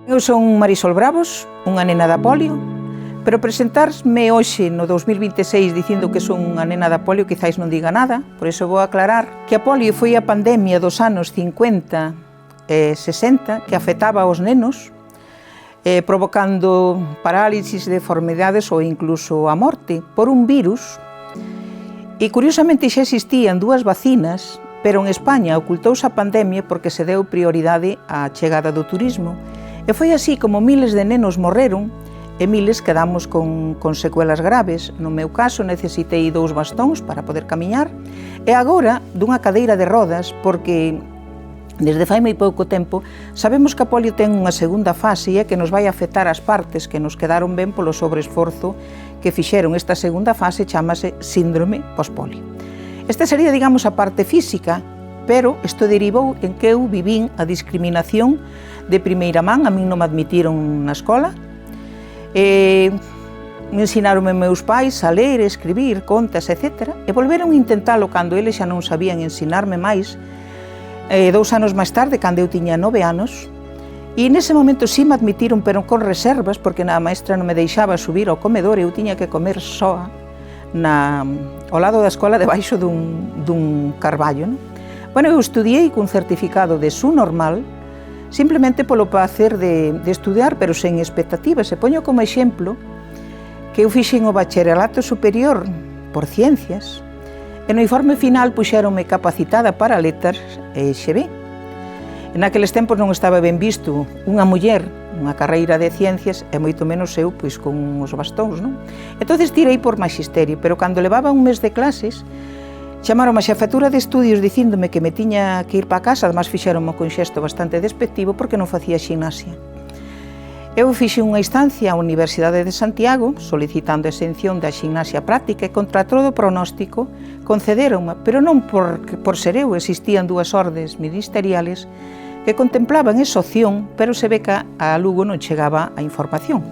Eu son Marisol Bravos, unha nena da polio, pero presentarme hoxe no 2026 dicindo que son unha nena da polio quizáis non diga nada, por iso vou aclarar que a polio foi a pandemia dos anos 50 e 60 que afectaba aos nenos, provocando parálisis, deformidades ou incluso a morte por un virus. E curiosamente xa existían dúas vacinas, pero en España ocultouse a pandemia porque se deu prioridade á chegada do turismo. E foi así como miles de nenos morreron e miles quedamos con secuelas graves. No meu caso necesitei 2 bastóns para poder camiñar e agora dunha cadeira de rodas porque desde fai moi pouco tempo sabemos que a polio ten unha segunda fase e é que nos vai afectar as partes que nos quedaron ben polo sobreesforzo que fixeron. Esta segunda fase chámase síndrome pospolio. Esta sería, digamos, a parte física, pero isto derivou en que eu vivín a discriminación de primeira man. A min non me admitiron na escola, me ensinaronme meus pais a ler, escribir, contas, etc. E volveron a intentalo cando eles xa non sabían ensinarme máis, 2 anos máis tarde, cando eu tiña 9 anos, e nese momento sí me admitiron, pero con reservas, porque a maestra non me deixaba subir ao comedor e eu tiña que comer soa ao lado da escola debaixo dun carballo, non? Bueno, eu estudiei cun certificado de SU normal, simplemente polo placer de estudiar, pero sen expectativas. E poño como exemplo que eu fixen o bacharelato superior por ciencias e no informe final puxéronme capacitada para letras e XB. En aqueles tempos non estaba ben visto unha muller nunha carreira de ciencias e moito menos eu pois con os bastóns, non? Entonces tirei por maxisterio, pero cando levaba un mes de clases chamaron a xefatura de estudios dicíndome que me tiña que ir para casa, además fixeronme con xesto bastante despectivo porque non facía ximnasia. Eu fixe unha instancia á Universidade de Santiago solicitando a exención da ximnasia práctica e contra todo pronóstico concederonme, pero non por ser eu, existían 2 ordes ministeriales que contemplaban esa opción, pero se ve que a Lugo non chegaba a información.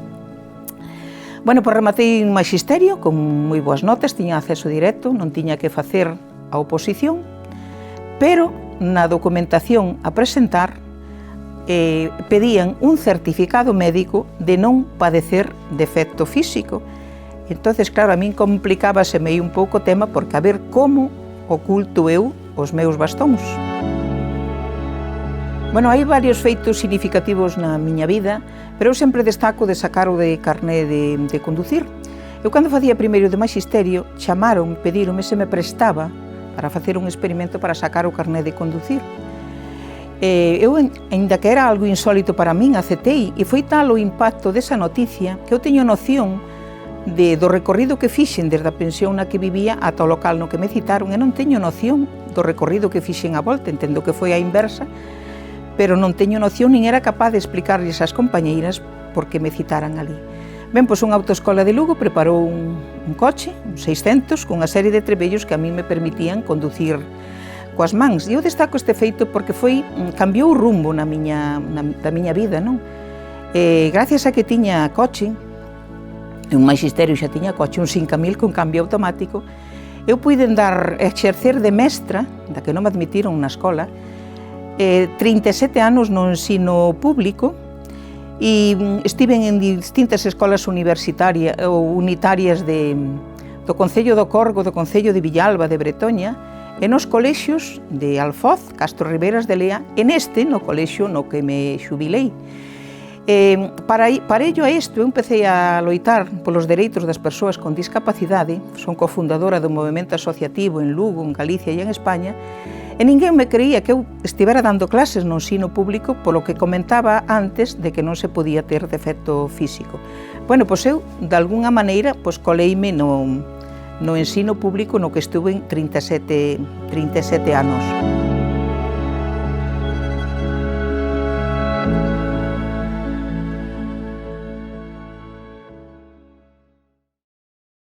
Bueno, pois rematei un maxisterio con moi boas notas, tiña acceso directo, non tiña que facer a oposición, pero na documentación a presentar pedían un certificado médico de non padecer defecto físico. Entonces, claro, a min complicábaseme un pouco o tema porque a ver como oculto eu os meus bastóns. Bueno, hai varios feitos significativos na miña vida, pero eu sempre destaco de sacar o de carné de conducir. Eu cando facía primeiro de maxisterio chamaron, pedironme se me prestaba para facer un experimento para sacar o carné de conducir. Eu, ainda que era algo insólito para min, aceptei e foi tal o impacto desa noticia que eu teño noción do recorrido que fixen desde a pensión na que vivía ata o local no que me citaron e non teño noción do recorrido que fixen a volta, entendo que foi a inversa, pero non teño noción nin era capaz de explicarlles ás compañeiras por que me citaran ali. Ben, pois unha autoescola de Lugo preparou un coche, un 600, cunha serie de trebellos que a mí me permitían conducir coas mans. E eu destaco este feito porque cambiou o rumbo da miña vida, non? Gracias a que tiña coche, un maxisterio xa tiña coche, un 5000 con cambio automático, eu puiden exercer de mestra, da que non me admitiron na escola, 37 anos no ensino público e estiven en distintas escolas universitarias ou unitarias do Concello do Corgo, do Concello de Villalba, de Bretoña, e nos colexios de Alfoz, Castro Riberas de Lea, e neste, no colexio no que me xubilei. Para ello a isto, eu empecé a loitar polos dereitos das persoas con discapacidade, son cofundadora do movimento asociativo en Lugo, en Galicia e en España, e ninguén me creía que eu estivera dando clases no ensino público polo que comentaba antes de que non se podía ter defecto físico. Bueno, pois eu, de algunha maneira, coleime no ensino público no que estuve en 37 anos.